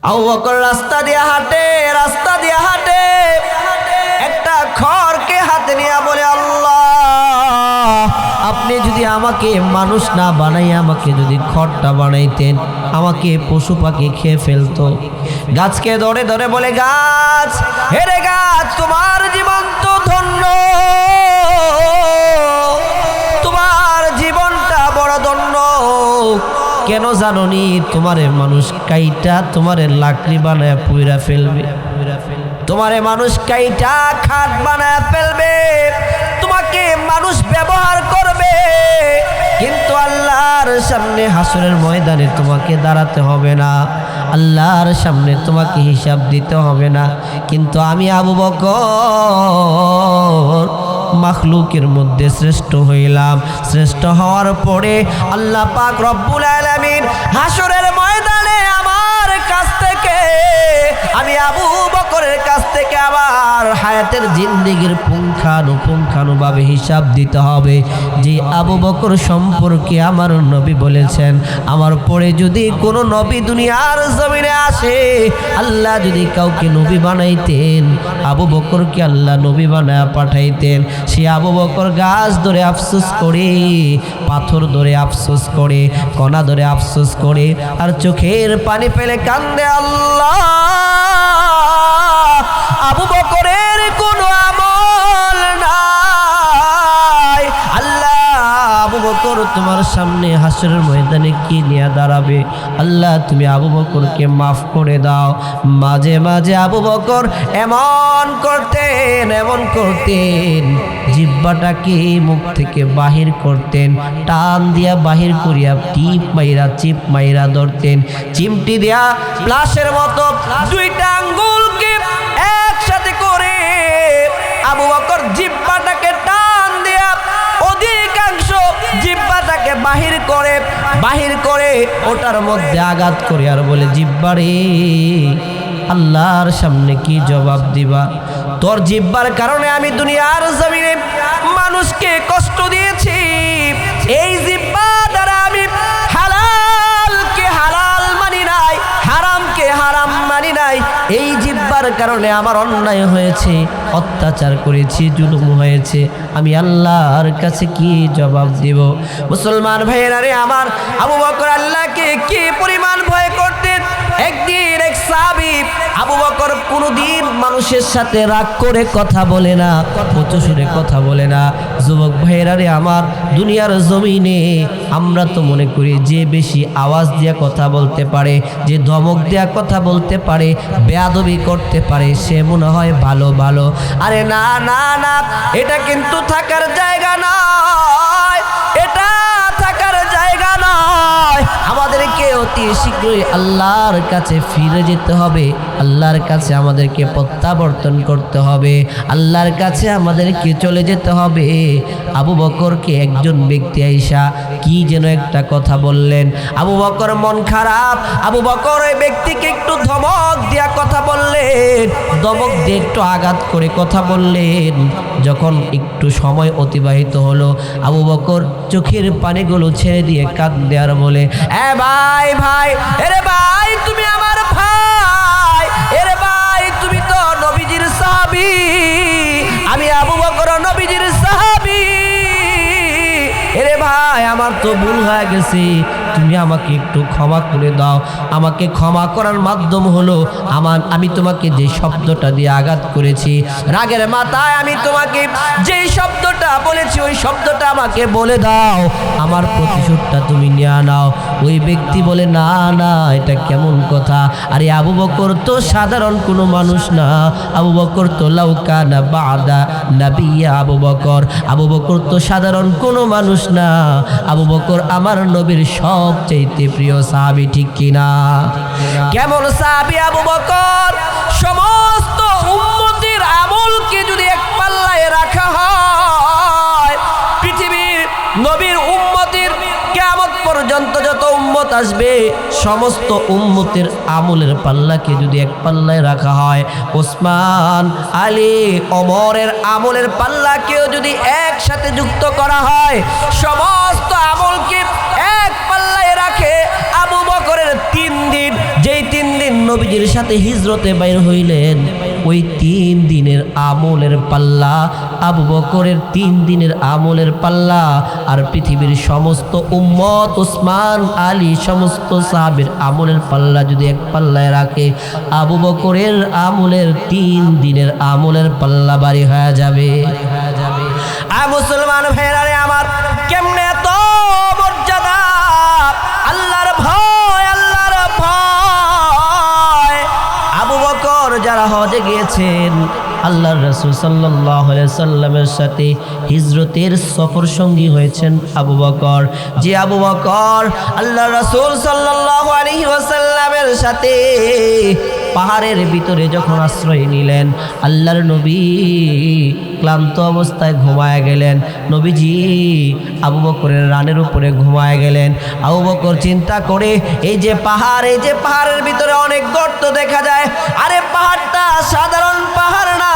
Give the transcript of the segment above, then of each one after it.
আবু বকর রাস্তা দিয়ে হাঁটে একটা খড়কে হাতে নিয়ে বলে, আল্লাহ, আপনি যদি আমাকে মানুষ না বানাই আমাকে যদি খড়টা বানাইতেন, আমাকে পশু পাখি খেয়ে ফেলতো। গাছকে ধরে ধরে বলে, গাছ, হেরে গাছ, তোমার জীবন তো ধন্য, তোমার জীবনটা বড় ধন্য। কেন জানোনি? তোমারে মানুষ কাইটা তোমারে লাকড়ি বানায় পুইরা ফেলবে, তোমারে মানুষ কাইটা খাট বানায় ফেলবে, তোমাকে মানুষ ব্যবহার করবে, কিন্তু আল্লাহর সামনে হাসরের ময়দানে তোমাকে দাঁড়াতে হবে না, আল্লাহর সামনে তোমাকে হিসাব দিতে হবে না। কিন্তু আমি আবু বকর মাখলুকের মধ্যে শ্রেষ্ঠ হইলাম। শ্রেষ্ঠ হওয়ার পরে আল্লাহ পাক রব্বুল আলামিন হাসরের ময়দানে আমার কাছ থেকে, আমি আবু বকরের কাছ থেকে আবার হায়াতের জিন্দেগির পুঙ্খানুপুঙ্খানুভাবে হিসাব দিতে হবে। যে আবু বকর সম্পর্কে আমার নবী বলেছেন, আমার পরে যদি কোনো নবী দুনিয়ার জমিনে আসে, আল্লাহ যদি কাউকে নবী বানাইতেন, আবু বকরকে আল্লাহ নবী বানায়া পাঠাইতেন। সে আবু বকর গাছ ধরে আফসোস করে, পাথর ধরে আফসোস করে, কণা ধরে আফসোস করে, আর চোখের পানি ফেলে কান্দে, আল্লাহ, আবু বকরের কোনো আমল নাই, আল্লাহ, আবু বকর তোমার সামনে হাসরের ময়দানে কি নিয়ে দাঁড়াবে? আল্লাহ, তুমি আবু বকরকে মাফ করে দাও। মাঝে মাঝে আবু বকর এমন করতেন, জিহ্বাটাকে মুখ থেকে বাহির করতেন, টান দিয়া বাহির করিয়া চিপ মাইরা ধরতেন, চিমটি দিয়া প্লাসের মতো দুইটা আঙ্গুলকে একসাথে করে আবু বকর জিহ্বাটাকে টান দিয়া অধিকাংশ জিহ্বাটাকে বাহির করে ওটার মধ্যে আঘাত করে আর বলে, জিহ্বারে, আল্লাহর সামনে কি জবাব দিবা? তোর জিহ্বার কারণে আমি দুনিয়ার জমিনে মানুষকে কষ্ট দিয়েছি, এই জিহ্বা দ্বারা আমি হালালকে হালাল মানি নাই, হারামকে হারাম মানি নাই, এই জিহ্বার কারণে আমার অন্যায় হয়েছে, অত্যাচার করেছি, জুলুম হয়েছে, আমি আল্লাহর কাছে কি জবাব দিব? মুসলমান ভাইয়েরা রে আমার, আবু বকর আল্লাহকে কি পরিমাণ ভয় করতেন। একদিন এক সাহাবী, আবু বকর কোনোদিন মানুষের সাথে রাগ করে কথা বলে না, উঁচু সুরে কথা বলে না। যুবক ভাইয়েরা রে আমার, দুনিয়ার জমিনে আমরা তো মনে করি যে বেশি আওয়াজ দিয়া কথা বলতে পারে, যে ধমক দেয়া কথা বলতে পারে, বেয়াদবি করতে পারে, সে মনে হয় ভালো। আরে না না না, এটা কিন্তু থাকার জায়গা নয়, এটা থাকার জায়গা নয়। আমাদেরকে অতি শীঘ্রই আল্লাহর কাছে ফিরে যেতে হবে, আল্লাহর কাছে আমাদেরকে প্রত্যাবর্তন করতে হবে, আল্লাহর কাছে আমাদেরকে চলে যেতে হবে। আবু বকরকে একজন ব্যক্তি আইসা কি যেন একটা কথা বললেন, আবু বকর মন খারাপ, আবু বকর ওই ব্যক্তিকে একটু ধমক দিয়া কথা বললেন, ধমক দিয়ে একটু আঘাত করে কথা বললেন। যখন একটু সময় অতিবাহিত হলো, আবু বকর চোখের পানিগুলো ছেড়ে দিয়ে কাঁদতে আর বলে, ভাই, এরে ভাই, তুমি আমার ভাই, এরে ভাই, তুমি তো নবীজির সাহাবী, আমি আবু বকর নবীজির সাহাবী, এরে ভাই, আমার তো ভুল হয়ে গেছে, তুমি আমাকে একটু ক্ষমা করে দাও। আমাকে ক্ষমা করার মাধ্যম হলো আমি তোমাকে যে শব্দটা দিয়ে আঘাত করেছি, রাগের মাথায় আমি তোমাকে যেই শব্দটা বলেছি, ওই শব্দটা আমাকে বলে দাও, আমার প্রতিশোধটা তুমি নিয়ে নাও। ওই ব্যক্তি বলে, না না, এটা কেমন কথা? আরে আবু বকর তো সাধারণ কোনো মানুষ না, আবু বকর তো লাউকানা বাদা নাবিয়্যা, আবু বকর তো সাধারণ কোনো মানুষ না, আবু বকর আমার নবীর সবচেয়ে প্রিয় সাহাবী, ঠিক কিনা? কেমন সাহাবী আবু বকর? সমস্ত উম্মতের আমলকে যদি এক পাল্লায় রাখা হয়, পৃথিবীর নবীর উম্মতের কিয়ামত পর্যন্ত যত উম্মত আসবে, সমস্ত উম্মতের আমলের পাল্লাকে যদি এক পাল্লায় রাখা হয়, ওসমান, আলী, ওমরের আমলের পাল্লাকেও যদি একসাথে যুক্ত করা হয়, সমস্ত আমলকে এক পাল্লায় রাখে আবু বকরের 3 দিন, যেই 3 দিন নবীজির সাথে হিজরতে বাইর হইলেন, ওই 3 দিনের আমলের পাল্লা, আবু বকরের 3 দিনের আমলের পাল্লা, আর পৃথিবীর সমস্ত উম্মত, উসমান, আলী, সমস্ত সাহাবীর আমলের পাল্লা যদি এক পাল্লায় রাখে, আবু বকরের আমলের 3 দিনের আমলের পাল্লা ভারী হয়ে যাবে। মুসলমান ভাইরা রে আমার, কেমনে এত মর্যাদা! আল্লাহর ভয়, আল্লাহর ভয়। আবু বকর যারা হজে গিয়েছেন, আল্লাহর রাসূল সাল্লাল্লাহু আলাইহি সাল্লামের সাথে হিজরতের সফর সঙ্গী হয়েছেন আবু বকর। যে আবু বকর আল্লাহর রাসূল সাল্লাল্লাহু আলাইহি ওয়াসাল্লামের সাথে পাহাড়ের ভিতরে যখন আশ্রয় নিলেন, আল্লাহর নবী ক্লান্ত অবস্থায় ঘুমায় গেলেন। নবীজি আবু বকরের রানের উপরে ঘুমায় গেলেন। আবু বকর চিন্তা করে, এই যে পাহাড়, এই যে পাহাড়ের ভিতরে অনেক গর্ত দেখা যায়, আরে পাহাড়টা সাধারণ পাহাড় না,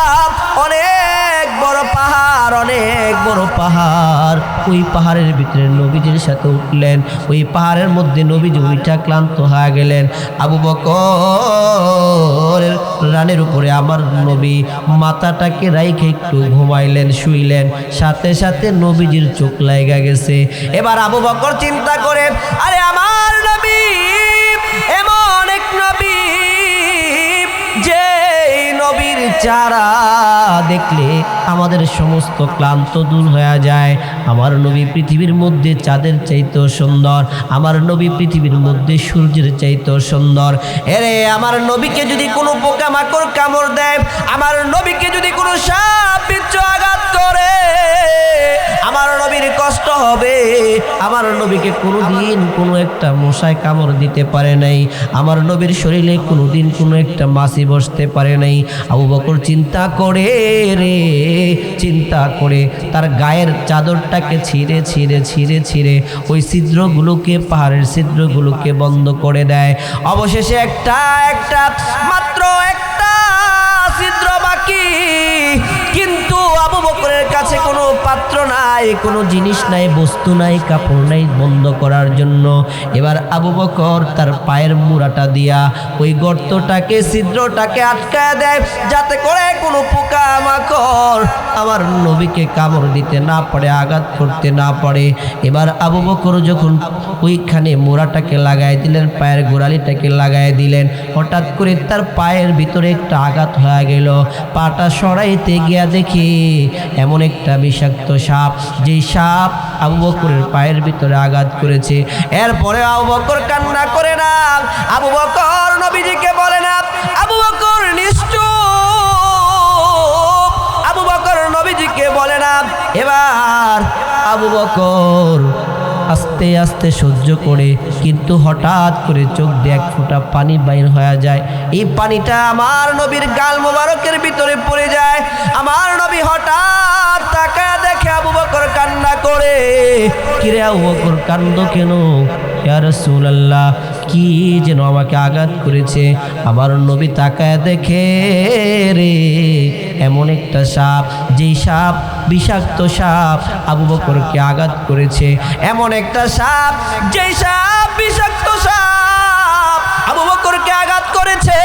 অনেক বড় পাহাড়, অনেক বড় পাহাড়। ওই পাহাড়ের ভিতরে নবীজির সাথে উঠলেন। ওই পাহাড়ের মধ্যে নবীজি উইঠা ক্লান্ত হয়ে গেলেন। আবু বকর রানের উপরে আমার নবী মাথাটাকে রাইখে একটু ঘুমাইলেন, শুইলেন। সাথে সাথে নবীজির চোখ লাগা গেছে। এবার আবু বকর চিন্তা করে, আরে আমার নবী এমন এক নবী, যে নবীর চেহারা দেখলে আমাদের সমস্ত ক্লান্ত দূর হয়ে যায়। আমার নবী পৃথিবীর মধ্যে চাঁদের চাইতেও সুন্দর, আমার নবী পৃথিবীর মধ্যে সূর্যের চাইতেও সুন্দর। এরে আমার নবীকে যদি কোনো পোকামাকড় কামড় দেয়, আমার নবীকে যদি কোনো সাপ বিচ্ছু আঘাত করে, আমার নবীর কষ্ট হবে। আমার নবীকে কোনোদিন কোনো একটা মশায় কামড় দিতে পারে নাই, আমার নবীর শরীরে কোনোদিন কোনো একটা মাছি বসতে পারে নাই। আবু বকর চিন্তা করে রে, চিন্তা করে তার গায়ের চাদরটাকে ছিঁড়ে ছিঁড়ে ছিঁড়ে ছিঁড়ে ওই ছিদ্রগুলোকে, পাহাড়ের ছিদ্রগুলোকে বন্ধ করে দেয়। অবশেষে একটা মাত্র একটা ছিদ্র বাকি, কিন্তু আবু বকরের কাছে কোনো পাত্র নাই, কোনো জিনিস নাই, বস্তু নাই, কাপড় নাই বন্ধ করার জন্য। এবার আবু বকর তার পায়ের মুড়াটা দিয়া ওই গর্তটাকে, ছিদ্রটাকে আটকায় দেয়, যাতে করে কোনো পোকা মাকড় আমার নবীকে কামড় দিতে না পারে, আঘাত করতে না পারে। এবার আবু বকর যখন ওইখানে মোড়াটাকে লাগাই দিলেন, পায়ের গোড়ালিটাকে লাগাই দিলেন, হঠাৎ করে তার পায়ের ভিতরে একটা আঘাত হয়ে গেল। পাটা সরাইতে গিয়া দেখি এমন একটা বিষাক্ত সাপ, যেই সাপ আবু বকরের পায়ের ভিতরে আঘাত করেছে। এরপরে আবু বকর কান্না করে না, আবু বকর নবীজিকে বলে না, আবু বকর নিশ্চুপ, আবু বকর নবীজিকে বলে না। এবার আবু বকর আস্তে আস্তে সহ্য করে, কিন্তু হঠাৎ করে চোখ দিয়ে এক ফোঁটা পানি বাইর হয়ে যায়। এই পানিটা আমার নবীর গাল মোবারকের ভিতরে পড়ে যায়। আমার নবী হঠাৎ তাকায় দেখে আবু বকর কান্না করে। কিরে আবু বকর কান্দো কেন? ইয়া রাসূলুল্লাহ, কি যেন আমাকে আঘাত করেছে। আমার নবী তাকায় দেখে রে, এমন একটা সাপ, যেই সাপ বিষাক্ত সাপ আবু বকরকে আঘাত করেছে। এমন একটা সাপ, যেই সাপ বিষাক্ত সাপ আবু বকরকে আঘাত করেছে।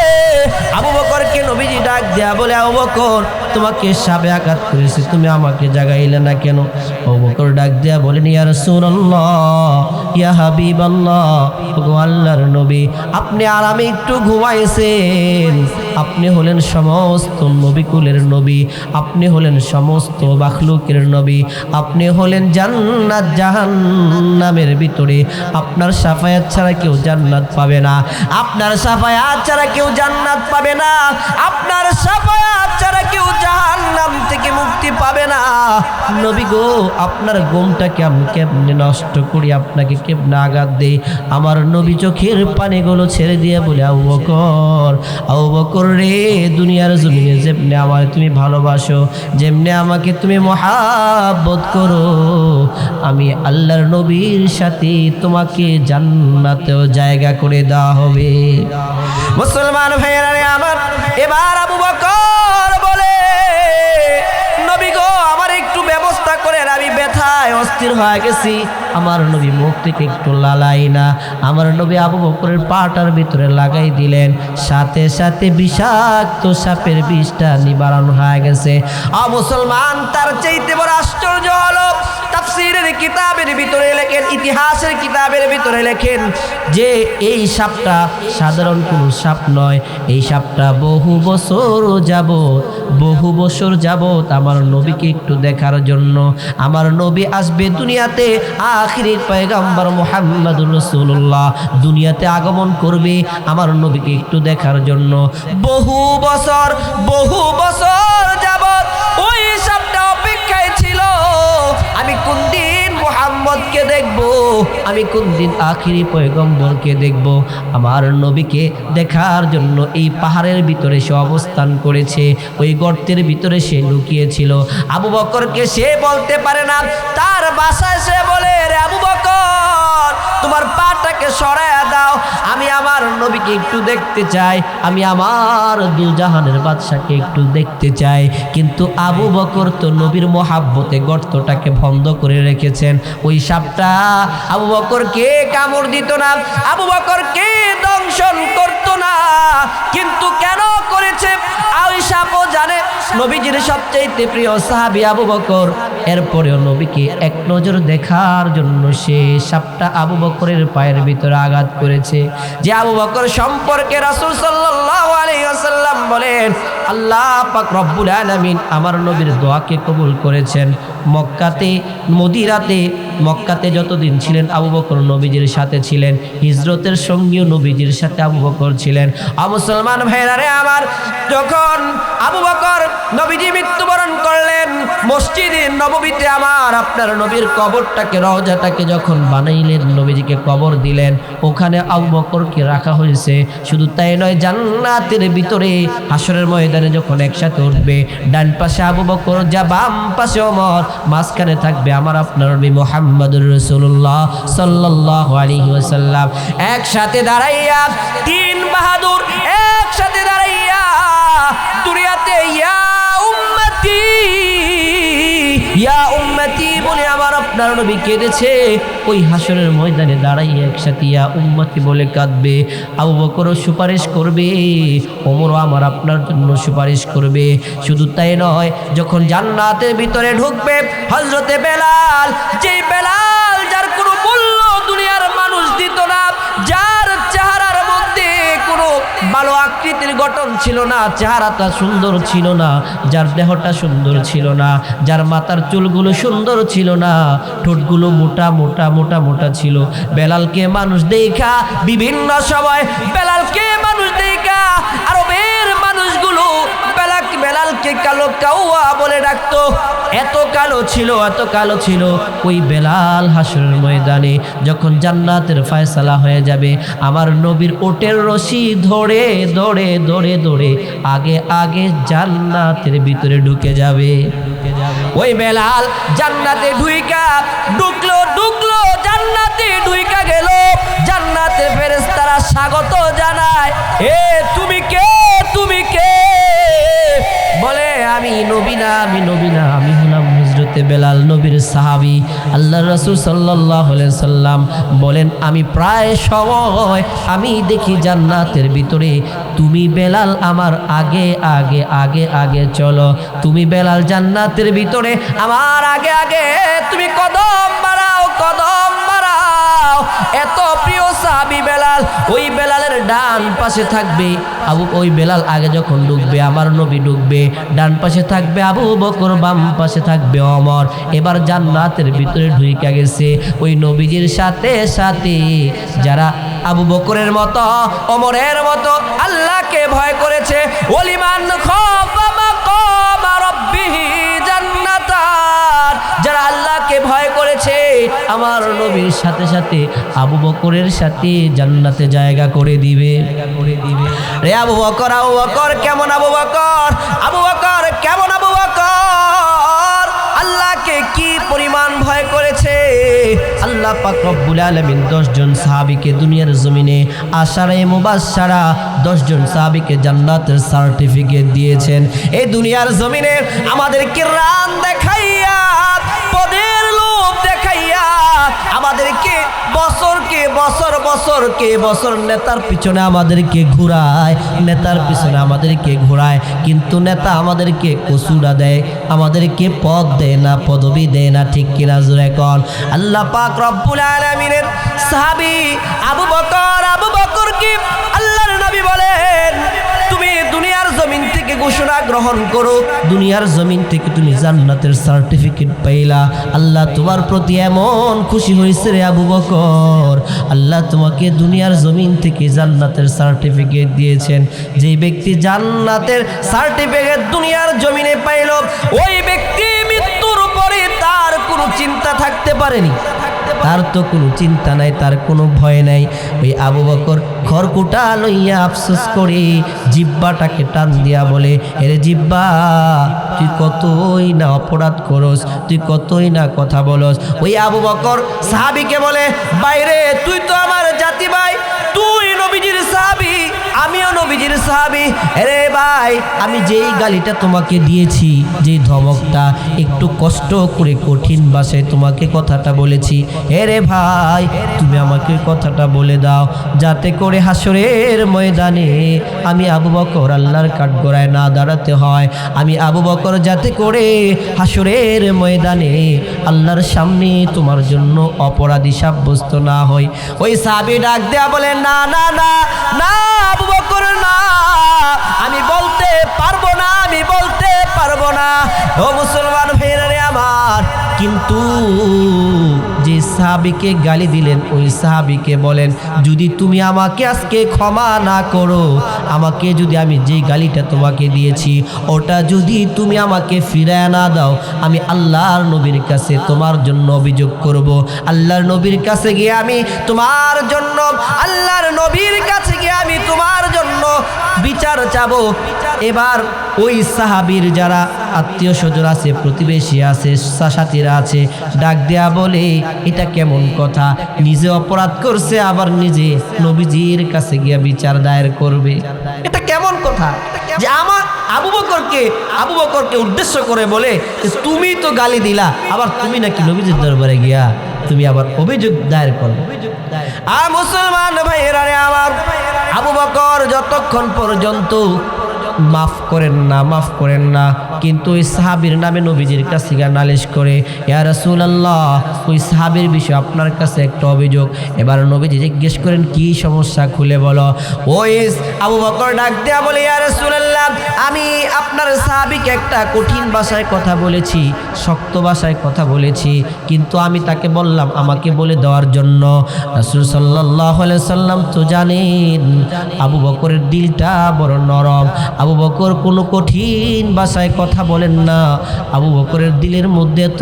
আবু বকরকে নবীজি ডাক দেয়া বলে, আবু বকর তোমাকে সাপে আঘাত করেছে, তুমি আমাকে জাগাইলে না কেন? আবু বকর ডাক দেয়া বলেন, ইয়া রাসূলুল্লাহ, ইয়া হাবিবাল্লাহ, ওগো আল্লাহর নবী, আপনি আরামে একটু ঘুমাইছেন। আপনি হলেন সমস্ত নবীকুলের নবী, আপনি হলেন সমস্ত মাখলুকের নবী, আপনি হলেন জান্নাত জাহান্নামের ভিতরে আপনার শাফায়াত ছাড়া কেউ জান্নাত পাবে না, আপনার শাফায়াত ছাড়া কেউ জান্নাত পাবে না, আপনার শাফায়াত ছাড়া কেউ জাহান্নাম থেকে মুক্তি পাবে না। নবী গো, আপনার ঘুমটাকে আমি কেমনে নষ্ট করি, আপনাকে কেমনে আঘাত দেই? আমার নবী চোখের পানিগুলো ছেড়ে দিয়ে বলে, আবু বকর রে, দুনিয়ার জমিনে যেমনে আমার তুমি ভালোবাসো, যেমনে আমাকে তুমি মহাব্বত করো, আমি আল্লাহর নবীর সাথে তোমাকে জান্নাতেও জায়গা করে দেওয়া হবে। মুসলমান ভাইয়েরা আমার, এবার আবু বকর বলে, নবী গো, আমার একটু ব্যবস্থা করেন, আমি ব্যথায় জ্বালায় অস্থির হয়ে গেছি, আমার নবী মুখ থেকে একটু লালাই না। আমার নবী আবু বকরের পাটার ভিতরে লাগাই দিলেন, সাথে সাথে বিষাক্ত সাপের বিষটা নিবারণ হয়ে গেছে। মুসলমান, তার চাইতে বড় আশ্চর্য হলো তাফসীরের কিতাবের ভিতরে লেখেন, ইতিহাসের কিতাবের ভিতরে লেখেন যে এই সাপটা সাধারণ কোনো সাপ নয়। এই সাপটা বহু বছর যাবত আমার নবীকে একটু দেখার জন্য, আমার নবী আসবে দুনিয়াতে, আখিরি পয়গম্বর মুহাম্মদুর রাসূলুল্লাহ দুনিয়াতে আগমন করবে আমার নবীকে একটু দেখার জন্য। বহু বছর যাবত ওই সাপটা অপেক্ষায় ছিল, আমি কোন দিন মুহাম্মদকে দেখব, আমি কোন দিন আখিরি পয়গম্বরকে দেখব। আমার নবীকে দেখার জন্য এই পাহাড়ের ভিতরে সে অবস্থান করেছে, ওই গর্তের ভিতরে সে লুকিয়েছিল। আবু বকরকে সে বলতে পারে না, তার বাসায় সে বলে, রে আবু বকর, তোমার পাটাকে সরায়া দাও, আমি আমার নবীকে একটু দেখতে চাই, আমি আমার দুজাহানের বাদশাকে একটু দেখতে চাই। কিন্তু আবু বকর তো নবীর মোহাব্বতে গর্তটাকে বন্ধ করে রেখেছেন। ওই সাপটা আবু বকরকে কামড় দিত না, আবু বকরকে দংশন করতো না। কিন্তু কেন করেছে ওই সাপও জানে, নবীজির সবচেয়ে প্রিয় সাহাবী আবু বকর। এরপরেও নবীকে এক নজর দেখার জন্য সে সাপটা আবু বকরের পায়ের ভিতরে আঘাত করেছে। যে আবু বকর সম্পর্কে রাসূল সাল্লাল্লাহু আলাইহি ওয়াসাল্লাম বলেন, আল্লাহ পাক রব্বুল আলামিন আমার নবীর দোয়াকে কবুল করেছেন। মক্কাতে যতদিন ছিলেন আবু বকর নবীজির সাথে ছিলেন, হিজরতের সঙ্গীও নবীজির সাথে আবু বকর ছিলেন। মুসলমান ভাইরা রে আমার, যখন আবু বকর নবীজি মৃত্যুবরণ করলেন, মসজিদে নববীতে আমার আপনার নবীর কবরটাকে, রওজাটাকে যখন বানাইলেন, নবীজিকে কবর দিলেন, ওখানে আবু বকরকে রাখা হয়েছে। শুধু তাই নয়, জান্নাতের ভিতরে হাসরের ময়দানে যখন একসাথে উঠবে, ডান পাশে আবু বকর, যা বাম পাশে ওমর, মাঝখানে থাকবে আমার আপনার নবী মুহাম্মদুর রাসূলুল্লাহ সাল্লাল্লাহু আলাইহি ওয়াসাল্লাম। একসাথে দাঁড়াইয়া তিন বাহাদুর একসাথে দাঁড়াইয়া দুনিয়াতে ইয়া উম্মতি বলে আমার আপনার নবী কেঁদেছে। ওই হাসরের ময়দানে দাঁড়াইয়া একসাথে ইয়া উম্মতি বলে কাঁদবে। আবু বকরও সুপারিশ করবে, ওমরও আমার আপনার জন্য সুপারিশ করবে। শুধু তাই নয়, যখন জান্নাতের ভিতরে ঢুকবে হযরতে বেলাল, যেই বেলাল যার কোনো মূল্য দুনিয়ার মানুষ দিত না, যার চেহারার মধ্যে কোনো ভালো আকৃতির গঠন ছিল না, চেহারাটা সুন্দর ছিল না, যার দেহটা সুন্দর ছিল না, যার মাথার চুলগুলো সুন্দর ছিল না, ঠোঁটগুলো মোটা ছিল। বেলালকে মানুষ দেখা বিভিন্ন সময়, বেলালকে মানুষ দেখা আরবের মানুষগুলো বেলালকে কালো কাউয়া বলে ডাকতো। এত কালো ছিল ওই বেলাল হাসরের ময়দানে যখন জান্নাতের ফয়সালা হয়ে যাবে, আমার নবীর ওটের রশি ধরে আগে জান্নাতের ভিতরে ঢুকে যাবে। ওই বেলাল জান্নাতে ঢুকলো জান্নাতে ঢুইকা গেল। জান্নাতের ফেরেশতারা স্বাগত জানায়, এ তুমি কে? বলে, আমি নবী না, আমি হলাম হযরতে বেলাল, নবীর সাহাবী। আল্লাহর রাসূল সাল্লাল্লাহু আলাইহি সাল্লাম বলেন, আমি প্রায় সময় আমি দেখি জান্নাতের ভিতরে তুমি বেলাল আমার আগে চলো, তুমি বেলাল জান্নাতের ভিতরে আমার আগে তুমি কদম বাড়াও। এত প্রিয় সাহাবী বেলাল। ওই বেলালের ডান পাশে থাকবে ওই বেলাল আগে যখন ঢুকবে আমার নবী ঢুকবে, ডান পাশে থাকবে আবু বকর, বাম পাশে থাকবে ওমর। এবার জান্নাতের ভিতরে ঢুইকা গেছে ওই নবীজির সাথে যারা আবু বকরের মতো, ওমরের মতো আল্লাহকে ভয় করেছে। ওলিমান খাফা মাকাম রাব্বিহি জান্নাতান, যারা আল্লাহকে ভয় করেছে আমার নবীর সাথে আবু বকরের সাথে জান্নাতে জায়গা করে দিবে। রে আবু বকর কেমন আবু বকর কেমন আবু বকর, আল্লাহকে কি পরিমাণ ভয় করেছে। আল্লাহ পাক রব্বুল আলামিন 10 জন সাহাবীকে দুনিয়ার জমিনে আশারায়ে মুবাশশারা 10 জন সাহাবীকে জান্নাতের সার্টিফিকেট দিয়েছেন। এই দুনিয়ার জমিনে আমাদেরকে রান দেখাইয়া, পদের লোভ বছর নেতার পিছনে আমাদেরকে ঘোরায়, নেতার পিছনে আমাদেরকে ঘোরায়, কিন্তু নেতা আমাদেরকে কসুরা দেয়, আমাদেরকে পদ দেয় না, পদবি দেয় না। ঠিক কিনা জোরে কোন? আল্লাহ পাক রব্বুল আলামিনের সাহাবী আবু বকরকে আল্লাহর নবী বলেন, তুমি দুনিয়ার জমিন থেকে ঘোষণা গ্রহণ করো, দুনিয়ার জমিন থেকে তুমি জান্নাতের সার্টিফিকেট পাইলা। আল্লাহ তোমার প্রতি এমন খুশি হয়েছে রে আবু বকর, আল্লাহ তোমাকে দুনিয়ার জমিন থেকে জান্নাতের সার্টিফিকেট দিয়েছেন। যে ব্যক্তি জান্নাতের সার্টিফিকেট দুনিয়ার জমিনে পাইল, ওই ব্যক্তি মৃত্যুর পরে তার কোনো চিন্তা থাকতে পারেনি, তার তো কোনো চিন্তা নাই, তার কোনো ভয় নাই। ওই আবু বকর খড়কুটা লইয়া আফসোস করে জিব্বাটাকে টান দিয়া বলে, এরে জিব্বা, তুই কতই না অপরাধ করস, তুই কতই না কথা বলস। ওই আবু বকর সাহাবীকে বলে, বাইরে তুই তো আমার জাতি ভাই, তুই নবীজির সাহাবী, আমিও নবীজির সাহাবী। আরে ভাই, আমি যেই গালিটা তোমাকে দিয়েছি, যেই ধমকটা, একটু কষ্ট করে কঠিন ভাষায় তোমাকে কথাটা বলেছি, এরে ভাই তুমি আমাকে কথাটা বলে দাও, যাতে করে হাসরের ময়দানে আমি আবু বকর আল্লাহর কাঠগড়ায় না দাঁড়াতে হয়, আমি আবু বকর যাতে করে হাসরের ময়দানে আল্লাহর সামনে তোমার জন্য অপরাধী সাব্যস্ত না হয়। ওই সাহাবী ডাক দেয়া বলে, না না না না আবু বকর, না, আমি বলতে পারবো না, আমি বলতে পারবো না। ও মুসলমান ভাইরা রে আমার, কিন্তু যে সাহাবীকে গালি দিলেন ওই সাহাবীকে বলেন, যদি তুমি আমাকে আজকে ক্ষমা না করো, আমাকে যদি আমি যে গালিটা তোমাকে দিয়েছি ওটা যদি তুমি আমাকে ফিরায় না দাও, আমি আল্লাহর নবীর কাছে তোমার জন্য অভিযোগ করব। আল্লাহর নবীর কাছে গিয়ে আমি তোমার জন্য, আল্লাহর নবীর কাছে গিয়ে আমি তোমার জন্য বিচার চাবো। এবার ওই সাহাবীর যারা আত্মীয় স্বজন আছে, প্রতিবেশী আছে, সাথীরা আছে, ডাক দেয়া বলে, এটা কেমন কথা, নিজে অপরাধ করছে আবার নিজে নবীজির কাছে গিয়া বিচার দায়ের করবে, এটা কেমন কথা? যে আমার আবু বকরকে উদ্দেশ্য করে বলে, তুমি তো গালি দিলা, আবার তুমি নাকি নবীজির দরবারে গিয়া তুমি আবার অভিযোগ দায়ের করবে। আর মুসলমান ভাইয়েরা রে আমার, আবু বকর যতক্ষণ পর্যন্ত মাফ করেন না, কিন্তু ওই সাহাবীর নামে নবীজির কাছে গিয়ে নালিশ করে, ইয়া রাসূলুল্লাহ, ওই সাহাবীর বিষয়ে আপনার কাছে একটা অভিযোগ। এবার নবীজি জিজ্ঞেস করেন, কি সমস্যা, খুলে বলো। ওই আবু বকর ডাক দেয়া বলে, ইয়া রাসূলুল্লাহ, আমি আপনার সাহাবীকে একটা কঠিন ভাষায় কথা বলেছি, শক্ত ভাষায় কথা বলেছি, কিন্তু আমি তাকে বললাম আমাকে বলে দেওয়ার জন্য। রাসূল সাল্লাল্লাহু আলাইহি সাল্লাম তো জানেন আবু বকরের দিলটা বড় নরম, আবু বকর কোনো কঠিন ভাষায় কথা বলেন না, আবু বকরের দিলের মধ্যে এত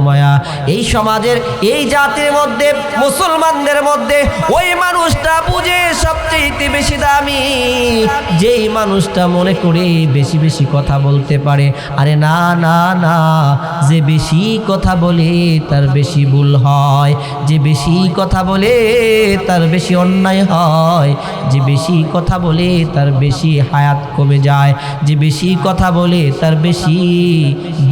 মায়া। এই সমাজের, এই জাতির মধ্যে, মুসলমানদের মধ্যে ওই মানুষটা বুঝে সবচেয়ে বেশি দামি, যেই মানুষটা মনে করে বেশি বেশি কথা বলতে পারে। আরে না না না, যে বেশি কথা বলে তার বেশি ভুল হয়, যে বেশি কথা বলে তার বেশি অন্যায় হয়, যে বেশি কথা বলে তার বেশি হায়াত কমে যায়, যে বেশি কথা বলে তার বেশি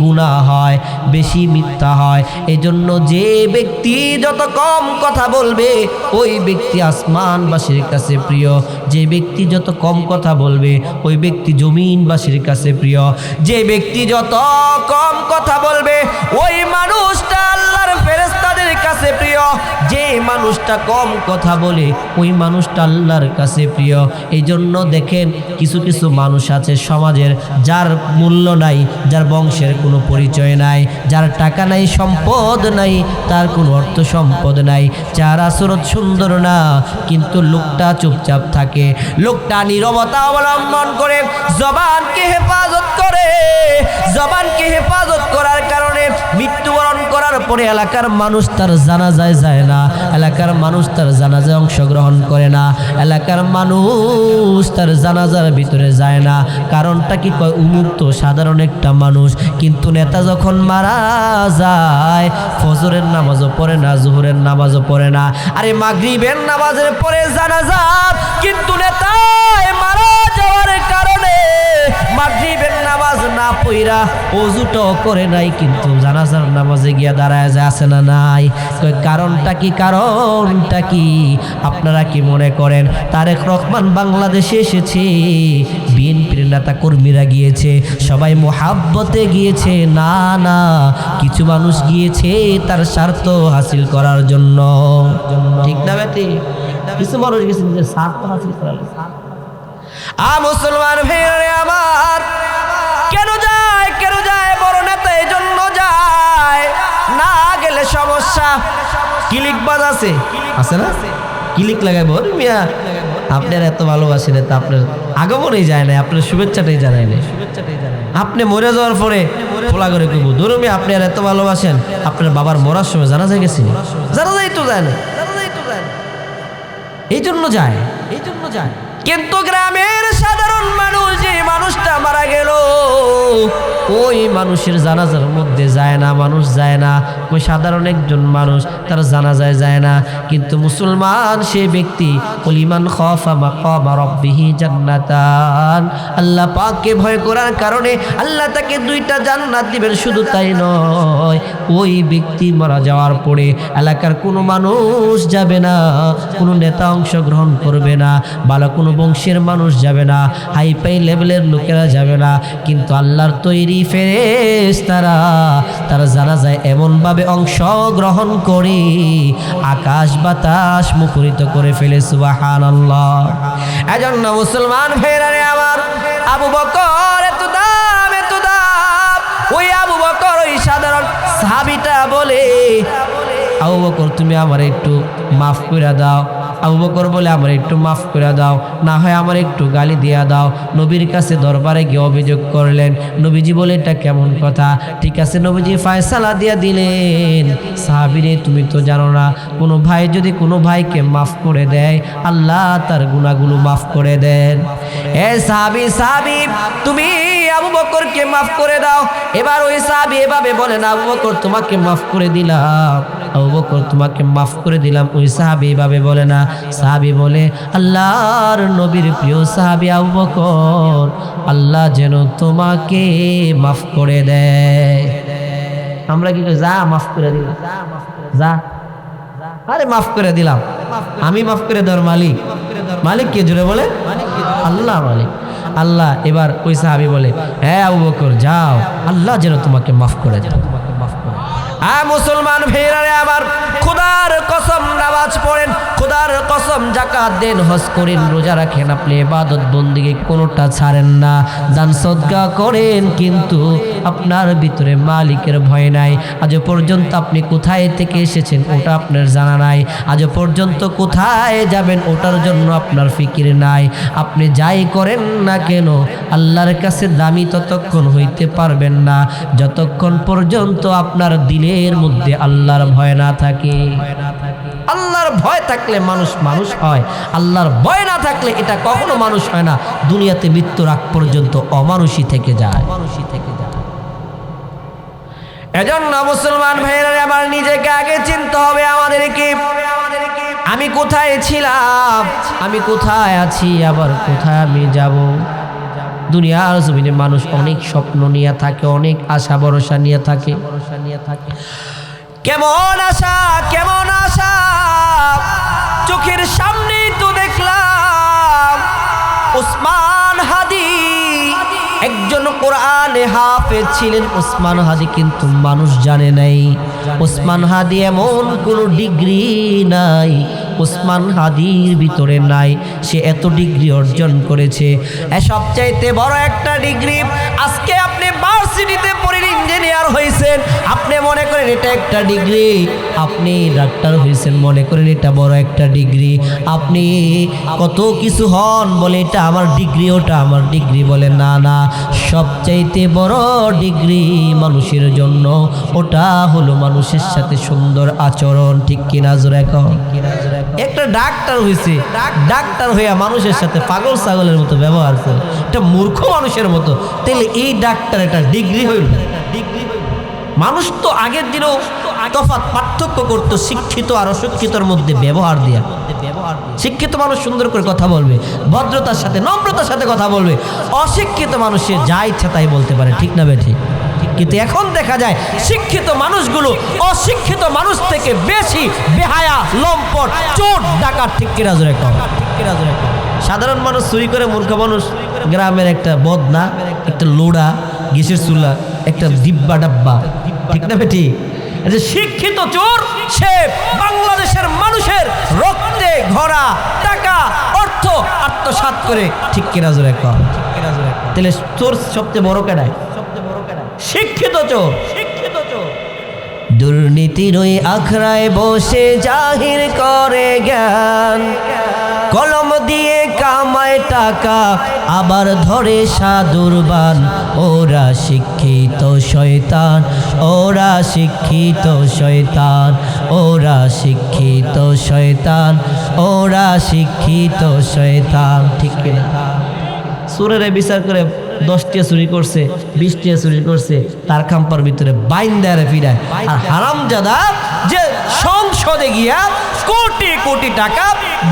গুনাহ হয়, বেশি মিথ্যা হয়। এজন্য যে ব্যক্তি যত কম কথা বলবে ওই ব্যক্তি আসমানবাসীর কাছে প্রিয়, যে ব্যক্তি যত কম কথা বলবে ওই ব্যক্তি জমিনবাসীর কাছে প্রিয়, যে ব্যক্তি যত কম কথা বলবে ওই মানুষটা আল্লাহর ফেরেশতাদের কাছে প্রিয়, যে মানুষটা কম কথা বলে ওই মানুষটা আল্লাহর কাছে প্রিয়। এই জন্য দেখেন কিছু কিছু মানুষ আছে সমাজের, যার মূল্য নাই, যার বংশের কোনো পরিচয় নাই, যার টাকা নাই, সম্পদ নাই, তার কোনো অর্থ সম্পদ নাই, যার আচরণ সুন্দর না, কিন্তু লোকটা চুপচাপ থাকে, লোকটা নীরবতা অবলম্বন করে, জবানকে হেফাজত করে, জবানকে হেফাজত করার কারণে মৃত্যুবরণ করার পরে এলাকার মানুষ তার জানাজায় যায় না, এলাকার মানুষ তার জানাজায় অংশগ্রহণ করে না, এলাকার মানুষ তার জানাজার ভিতরে যায় না। কারণটা কি? কয় উন্মুক্ত সাধারণ একটা মানুষ, কিন্তু নেতা যখন মারা যায় ফজরের নামাজও পড়ে না, জোহরের নামাজও পড়ে না, আরে মাগরিবের নামাজের পরে জানাজা, কিন্তু নেতা মারা যাওয়ার কারণে মাগরিবের নামাজ না পড়া ওযুটাও করে নাই, কিন্তু জানাজার নামাজে গিয়া দাঁড়ায় যায় আছে না নাই? কারণটা কি? কারণটা কি? আপনারা কি মনে করেন তারেক রহমান বাংলাদেশে এসেছে, বিএনপির নেতা কর্মীরা গিয়েছে, সবাই মোহাব্বতে গিয়েছে? না না, কিছু মানুষ গিয়েছে তার স্বার্থ হাসিল করার জন্য, ঠিক না বেটি? কিছু মানুষ গেছে নিজের স্বার্থ হাসিল করার জন্য। মুসলমান ভাইরা আমার, কেন যায় বড় নেতা এই জন্য যায়, না গেলে সমস্যা। ক্লিক বাজ আছে না, ক্লিক লাগাইব মিয়া। আপনার এত ভালোবাসেন, তা আপনার আগমনেই যায় না, আপনার শুভেচ্ছাটাই জানাই না। আপনি মরে যাওয়ার পরে খোলা করে কইব ধরুমি আপনি আর এত ভালোবাসেন, আপনার বাবার মরার সময় জানা যায় গেছি, জানা যায় তো যায় না, এই জন্য যায়। কিন্তু গ্রামের সাধারণ মানুষ, যে মানুষটা মারা গেল, ওই মানুষের জানাজার মধ্যে যায় না, মানুষ যায় না। ওই সাধারণ একজন মানুষ তার জানাজায় যায় না, কিন্তু মুসলমান সে ব্যক্তি লিমান খাফা মাকামা রাব্বিহি জান্নাতান, আল্লাহ পাককে ভয় করার কারণে আল্লাহ তাকে 2টা জান্নাত দিবেন। শুধু তাই নয়, ওই ব্যক্তি মারা যাওয়ার পরে এলাকার কোনো মানুষ যাবে না, কোনো নেতা অংশগ্রহণ করবে না, ভালো কোনো বংশের মানুষ যাবে না, হাইফাই লেভেলের লোকেরা যাবে না, কিন্তু আল্লাহর তৈরি ফেরেশতারা তারা জানাজায় এমনভাবে অংশগ্রহণ করে আকাশ বাতাস মুখরিত করে ফেলে। সুবহানাল্লাহ। এজন্য মুসলমান ভাইরা আমার, আবু বকর এত দাম, ওই আবু বকর ওই সাধারণ সাহাবীটা বলে, আবু বকর তুমি আমার একটু মাফ করে দাও। আবু বকর বলে আমার একটু মাফ করে দাও, না হয় আমার একটু গালি দিয়া দাও। নবীর কাছে দরবারে গিয়ে অভিযোগ করলেন। নবীজি বলে এটা কেমন কথা? ঠিক আছে, নবীজি ফয়সালা দিয়া দিলেন, সাহাবীরে তুমি তো জানো না, কোনো ভাই যদি কোনো ভাইকে মাফ করে দেয়, আল্লাহ তার গুনাহগুলো মাফ করে দেন। এ সাহাবী তুমি আবু বকরকে মাফ করে দাও। এবার ওই সাহাবী এভাবে বলেন, আবু বকর তোমাকে মাফ করে দিলাম, আবু বকর তোমাকে মাফ করে দিলাম। ওই সাহাবী এভাবে বলে না, সাহাবী বলে, আল্লাহর নবীর প্রিয় সাহাবী আবু বকর, আল্লাহ যেন তোমাকে মাফ করে দেয়। আমরা কি যা মাফ করে দিলাম, যা, আরে মাফ করে দিলাম, আমি মাফ করে দেওয়ার মালিক কে? জোরে বলে আল্লাহ মালিক। আল্লাহ এবার ওই সাহাবী বলে, হ্যাঁ আবু বকর যাও, আল্লাহ যেন তোমাকে মাফ করে দেয়। মুসলমান ভাইরা আমার, খোদার কসম নামাজ পড়েন, খোদার কসম যাকাত দেন, হজ করেন, রোজা রাখেন, আপনি ইবাদত বন্দেগী কোনোটা ছাড়েন না, দান সদকা করেন, কিন্তু আপনার ভিতরে মালিকের ভয় নাই। আজ পর্যন্ত আপনি কোথায় থেকে এসেছেন ওটা আপনার জানা নাই, আজ পর্যন্ত কোথায় যাবেন ওটার জন্য আপনার ফিকির নাই। আপনি যাই করেন না কেন আল্লাহর কাছে দামি ততক্ষণ হইতে পারবেন না যতক্ষণ পর্যন্ত আপনার দিলের মধ্যে আল্লাহর ভয় না থাকে। আল্লাহর ভয় থাকলে মানুষ হয়, আল্লাহর ভয় না থাকলে এটা কখনো মানুষ হয় না। দুনিয়াতে মৃত্যুর আগ পর্যন্ত অমানুষই থেকে যায়। এজন্য মুসলমান ভাইরা আমার, নিজেকে আগে চিনতে হবে আমাদেরকে। আমি কোথায় ছিলাম, আমি কোথায় আছি, আবার কোথায় আমি যাব। দুনিয়ার জমিনে মানুষ অনেক স্বপ্ন নিয়ে থাকে, অনেক আশা ভরসা নিয়ে থাকে। কেমন আশা, চোখের সামনেই তো দেখলাম ওসমান হাদি একজন কোরআনে হাফেজ ছিলেন। ওসমান হাদি কিন্তু মানুষ জানে নাই, ওসমান হাদি এমন কোনো ডিগ্রি নাই, ওসমান হাদির ভিতরে নাই। সে এত ডিগ্রি অর্জন করেছে, সবচাইতে বড় একটা ডিগ্রি। আজকে আপনি ভার্সিটিতে পড়ে ইঞ্জিনিয়ার হয়েছেন, আপনি মনে করেন এটা একটা ডিগ্রি। আপনি ডাক্তার হয়েছেন, মনে করেন এটা বড় একটা ডিগ্রি। আপনি কত কিছু হন, বলে এটা আমার ডিগ্রি, ওটা আমার ডিগ্রি। বলে না না, সবচাইতে বড় ডিগ্রি মানুষের জন্য ওটা হলো মানুষের সাথে সুন্দর আচরণ। ঠিক কিনা জোরে কও? একটা ডাক্তার হয়েছে, ডাক্তার হইয়া মানুষের সাথে পাগল ছাগলের মতো ব্যবহার করে, এটা মূর্খ মানুষের মতো, তাহলে এই ডাক্তার এটা ডিগ্রি হইল? মানুষ তো আগের দিনেও তফাৎ পার্থক্য করতো শিক্ষিত আর অশিক্ষিতর মধ্যে ব্যবহার দিয়া। শিক্ষিত মানুষ সুন্দর করে কথা বলবে, ভদ্রতার সাথে নম্রতার সাথে কথা বলবে, অশিক্ষিত মানুষের যা ইচ্ছা তাই বলতে পারে। ঠিক না বেঠিক? কিন্তু এখন দেখা যায় শিক্ষিত মানুষগুলো অশিক্ষিত মানুষ থেকে বেশি বেহায়া, লম্পট, চোর, ডাকাত। ঠিক কিনা জোরে কও? সাধারণ মানুষ চুরি করে, মূর্খ মানুষ গ্রামের একটা বদনা, একটা লোড়া, গ্যাসের চুলা, একটা ডিব্বা ডাব্বা, ঠিক না বেটি? শিক্ষিত চোর সে বাংলাদেশের মানুষের রক্তে ভরা টাকা, অর্থ আত্মসাৎ করে। ঠিক কিনা জোরে কও? তাহলে চোর সবচেয়ে বড় কেডায়? শিক্ষিত চোর। দুর্নীতির ওই আখড়ায় বসে জাহির করে জ্ঞান, কলম দিয়ে কামায় টাকা আবার ধরে সাধুরবান। ওরা শিক্ষিত শয়তান, ওরা শিক্ষিত শয়তান, ওরা শিক্ষিত শয়তান, ওরা শিক্ষিত শয়তান। ঠিক কিনা? চোরেরা বিচার করে 10টা চুরি করছে, 20টা চুরি করছে, তার খাম্পার ভিতরে বাইন্দারে ফিরায়। আর হারামজাদা যে সংসদে গিয়া কোটি কোটি টাকা,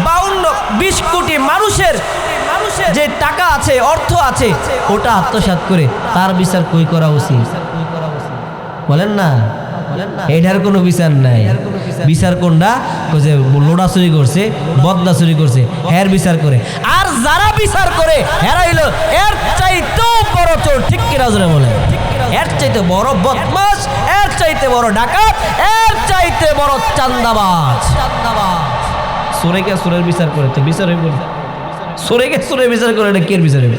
52-20 কোটি মানুষের যে টাকা আছে, অর্থ আছে, ওটা আত্মসাৎ করে, তার বিচার কই করা উচিত? বলেন না, এটার কোনো বিচার নাই। বিচার কোনটা? যে লোড়া চুরি করছে, বদনা চুরি করছে, এর বিচার করে। আর যারা বিচার করে এরা হইল এর চাইতেও বড় চোর। ঠিক কিনা জোরে বলে? এর চাইতে বড় বদমাশ, এর চাইতে বড় ডাকাত, এর চাইতে বড় চান্দাবাজ। চোরেকে চোরের বিচার করে তো বিচার হইব না। চোরেকে চোরের বিচার করে, এটা কের বিচার হইবে?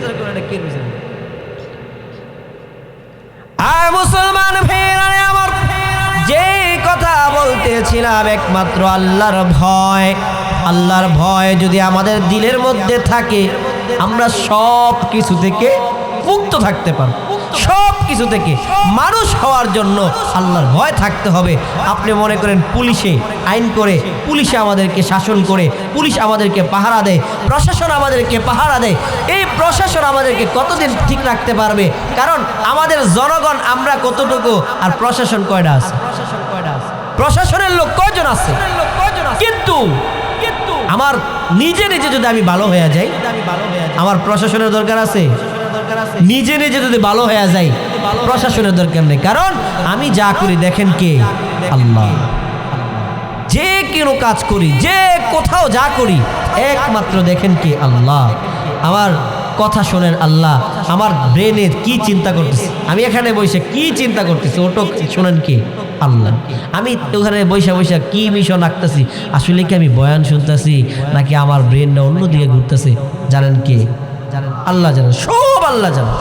আর মুসলমান ভাইরা আমার, যে কথা বলতেছিলাম, একমাত্র আল্লাহর ভয়। আল্লাহর ভয় যদি আমাদের দিলের মধ্যে থাকে, আমরা সব কিছু থেকে মুক্ত থাকতে পারব। সব কিছু থেকে মানুষ হওয়ার জন্য আল্লাহর ভয় থাকতে হবে। আপনি মনে করেন পুলিশে আইন করে, পুলিশে আমাদেরকে শাসন করে, পুলিশ আমাদেরকে পাহারা দেয়, প্রশাসন আমাদেরকে পাহারা দেয়। এই প্রশাসন আমাদেরকে কতদিন ঠিক রাখতে পারবে? কারণ আমাদের জনগণ আমরা কতটুকু, আর প্রশাসন কয়টা আছে? প্রশাসনের লোক কয়জন আছে? কিন্তু আমার নিজে নিজে যদি আমি ভালো হয়ে যাই, আমার প্রশাসনের দরকার আছে? নিজে নিজে যদি ভালো হয়ে যাই, প্রশাসনের দরকার নেই। কারণ আমি যা করি দেখেন কে? আল্লাহ। যে কোনো কাজ করি, যে কোথাও যা করি, একমাত্র দেখেন কে? আল্লাহ। আমার কথা শোনেন আল্লাহ। আমার ব্রেনের কি চিন্তা করতেছি, আমি এখানে বসে কি চিন্তা করতেছি, ওটা শোনেন কে? আল্লাহ। আমি ওখানে বৈশা বৈশা কি মিশন রাখতেছি, আসলে কি আমি বয়ান শুনতেছি নাকি আমার ব্রেনটা অন্যদিকে ঘুরতেছে, জানেন কে? আল্লাহ জানেন, সব আল্লাহ জানেন।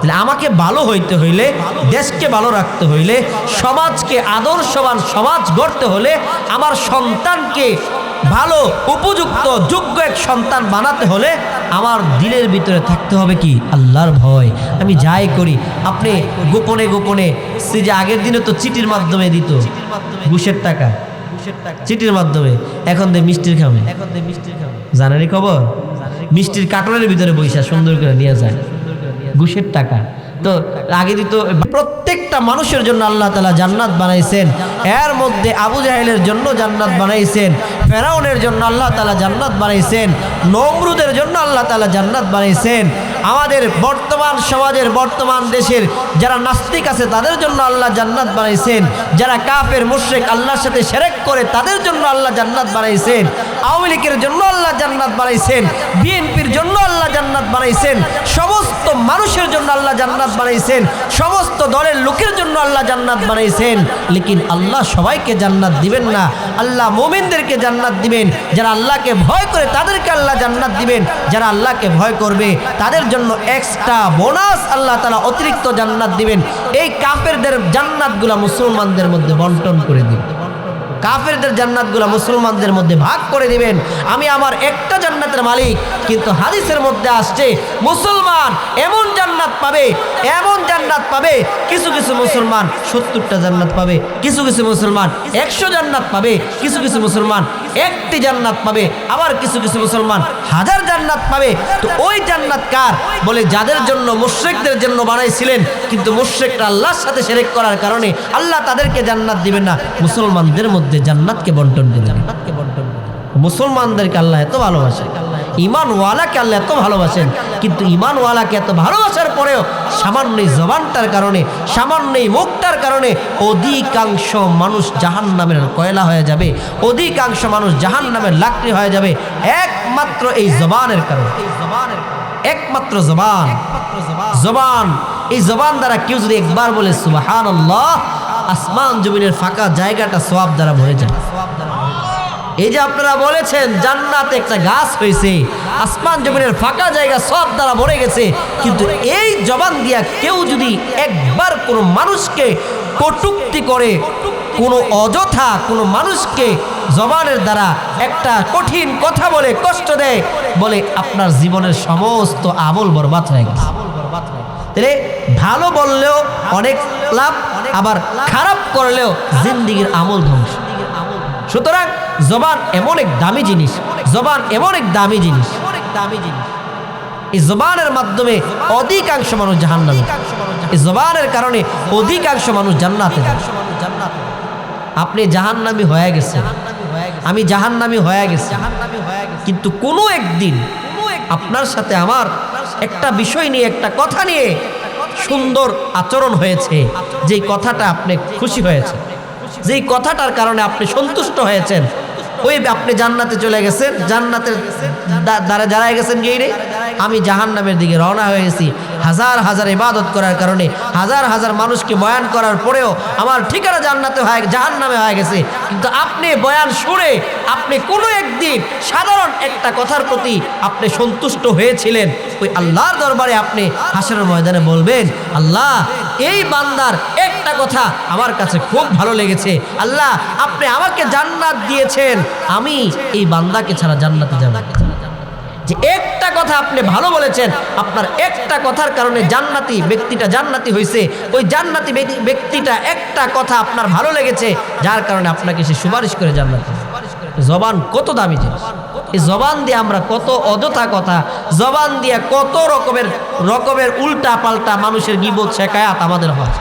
তাহলে আমাকে ভালো হইতে হইলে, দেশকে ভালো রাখতে হইলে, সমাজকে আদর্শবান সমাজ গড়তে হলে, আমার সন্তানকে ভালো উপযুক্ত যোগ্য এক সন্তান বানাতে হলে আমার দিলের ভিতরে থাকতে হবে কি? আল্লাহর ভয়। আমি যাই করি, আপনি গোপনে গোপনে, সে যে আগের দিনে তো চিঠির মাধ্যমে দিত ঘুষের টাকা, চিঠির মাধ্যমে, এখন দে মিষ্টির খামে। জানেনই খবর? মিষ্টির কার্টনের ভিতরে বইসা সুন্দর করে নিয়ে যায় ঘুষের টাকা। তো আগে দিত। প্রত্যেকটা মানুষের জন্য আল্লাহ তাআলা জান্নাত বানাইছেন। এর মধ্যে আবু জাহেলের জন্য জান্নাত বানাইছেন, ফেরাউনের জন্য আল্লাহ তাআলা জান্নাত বানাইছেন, নমরুদের জন্য আল্লাহ তাআলা জান্নাত বানাইছেন। আমাদের বর্তমান সমাজের, বর্তমান দেশের যারা নাস্তিক আছে তাদের জন্য আল্লাহ জান্নাত বানাইছেন। যারা কাফের মুশরিক আল্লাহর সাথে শিরক করে তাদের জন্য আল্লাহ জান্নাত বানাইছেন। আওয়ামী লীগের জন্য আল্লাহ জান্নাত বানাইছেন, বিএনপির জন্য আল্লাহ জান্নাত বানাইছেন, সমস্ত মানুষের জন্য আল্লাহ জান্নাত বানাইছেন, সমস্ত দলের লোকের জন্য আল্লাহ জান্নাত বানাইছেন। লেকিন আল্লাহ সবাইকে জান্নাত দিবেন না। আল্লাহ মুমিনদেরকে জান্নাত দিবেন। যারা আল্লাহকে ভয় করে তাদেরকে আল্লাহ জান্নাত দিবেন। যারা আল্লাহকে ভয় করবে তাদের জন্য এক্সট্রা বোনাস আল্লাহ তাআলা অতিরিক্ত জান্নাত দিবেন। এই কাফেরদের জান্নাতগুলো মুসলমানদের মধ্যে বন্টন করে দিবেন। কাফেরদের জান্নাতগুলো মুসলমানদের মধ্যে ভাগ করে দিবেন। আমি আমার একটা জান্নাতের মালিক। কিন্তু হাদিসের মধ্যে আসছে মুসলমান এমন জান্নাত পাবে, এমন জান্নাত পাবে, কিছু কিছু মুসলমান 70টা জান্নাত পাবে, কিছু কিছু মুসলমান 100 জান্নাত পাবে, কিছু কিছু মুসলমান 1টি জান্নাত পাবে, আবার কিছু কিছু মুসলমান 1000 জান্নাত পাবে। তো ওই জান্নাত কার? বলে যাদের জন্য মুশরিকদের জন্য বানাইছিলেন, কিন্তু মুশরিকরা আল্লাহর সাথে শিরক করার কারণে আল্লাহ তাদেরকে জান্নাত দিবেন না, মুসলমানদের মধ্যে জান্নাতকে বন্টন দিলেন। মুসলমানদেরকে আল্লাহ এত ভালোবাসেন, ঈমানওয়ালাকে আল্লাহ এত ভালোবাসেন, কিন্তু ঈমানওয়ালাকে এত ভালোবাসার পরেও সামান্য এই জবানটার কারণে, সামান্য এই মুখটার কারণে অধিকাংশ মানুষ জাহান্নামের কয়লা হয়ে যাবে, অধিকাংশ মানুষ জাহান্নামের লাকড়ি হয়ে যাবে একমাত্র এই জবানের কারণে। একমাত্র জবান, জবান, এই জবান দ্বারা কেউ যদি একবার বলে সুবহানাল্লাহ, আসমান জমিনের ফাঁকা জায়গাটা সওয়াব দ্বারা ভরে যায়। এই যে আপনারা বলেছেন জান্নাতে একটা গাছ হয়েছে, আসমান জমিনের ফাঁকা জায়গা সওয়াব দ্বারা ভরে গেছে, কিন্তু এই জবান দিয়া কেউ যদি একবার কোনো মানুষকে কটূক্তি করে, কোনো অযথা কোনো মানুষকে জবানের দ্বারা একটা কঠিন কথা বলে কষ্ট দেয়, বলে আপনার জীবনের সমস্ত আমল বরবাদ হয়ে গেছে। তাহলে ভালো বললেও অনেক লাভ, আবার খারাপ করলেও জিন্দেগির আমল ধ্বংস। সুতরাং জবান এমন এক দামি জিনিস, জবান এমন এক দামি জিনিস, এই জবানের মাধ্যমে অধিকাংশ মানুষ জাহান্নামী, এই জবানের কারণে অধিকাংশ মানুষ জান্নাতে যায়। আপনি জাহান্নামী হয়ে গেছেন, আমি জাহান্নামী হয়ে গেছি, কিন্তু কোনো একদিন আপনার সাথে আমার একটা বিষয় নিয়ে, একটা কথা নিয়ে সুন্দর আচরণ হয়েছে, যেই কথাটা আপনি খুশি হয়েছে, যেই কথাটার কারণে আপনি সন্তুষ্ট হয়েছেন, ওই আপনি জান্নাতে চলে গেছেন, জান্নাতের দ্বারা দাঁড়ায় গেছেন গিয়ে রে আমি জাহান্নামের দিকে রওনা হয়ে গেছি। হাজার হাজার ইবাদত করার কারণে, হাজার হাজার মানুষকে বয়ান করার পরেও আমার ঠিকানা জান্নাতে হয়, জাহান্নামে হয়ে গেছে। কিন্তু আপনি বয়ান শুনে আপনি কোনো একদিন সাধারণ একটা কথার প্রতি আপনি সন্তুষ্ট হয়েছিলেন, ওই আল্লাহর দরবারে আপনি হাসরের ময়দানে বলবেন, আল্লাহ এই বান্দার একটা কথা আমার কাছে খুব ভালো লেগেছে, আল্লাহ আপনি আমাকে জান্নাত দিয়েছেন, আমি এই বান্দাকে ছাড়া জান্নাতে যাব না। যে একটা কথা আপনি ভালো বলেছেন, আপনার একটা কথার কারণে জান্নাতি ব্যক্তিটা জান্নাতি হয়েছে, ওই জান্নাতি ব্যক্তিটা একটা কথা আপনার ভালো লেগেছে, যার কারণে আপনাকে সে সুপারিশ করে জান্নাতি। জবান কত দামি জিনিস, এই জবান দিয়ে আমরা কত অযথা কথা, জবান দিয়ে কত রকমের উল্টা পাল্টা মানুষের গীবত শেখায়াত আমাদের হয়।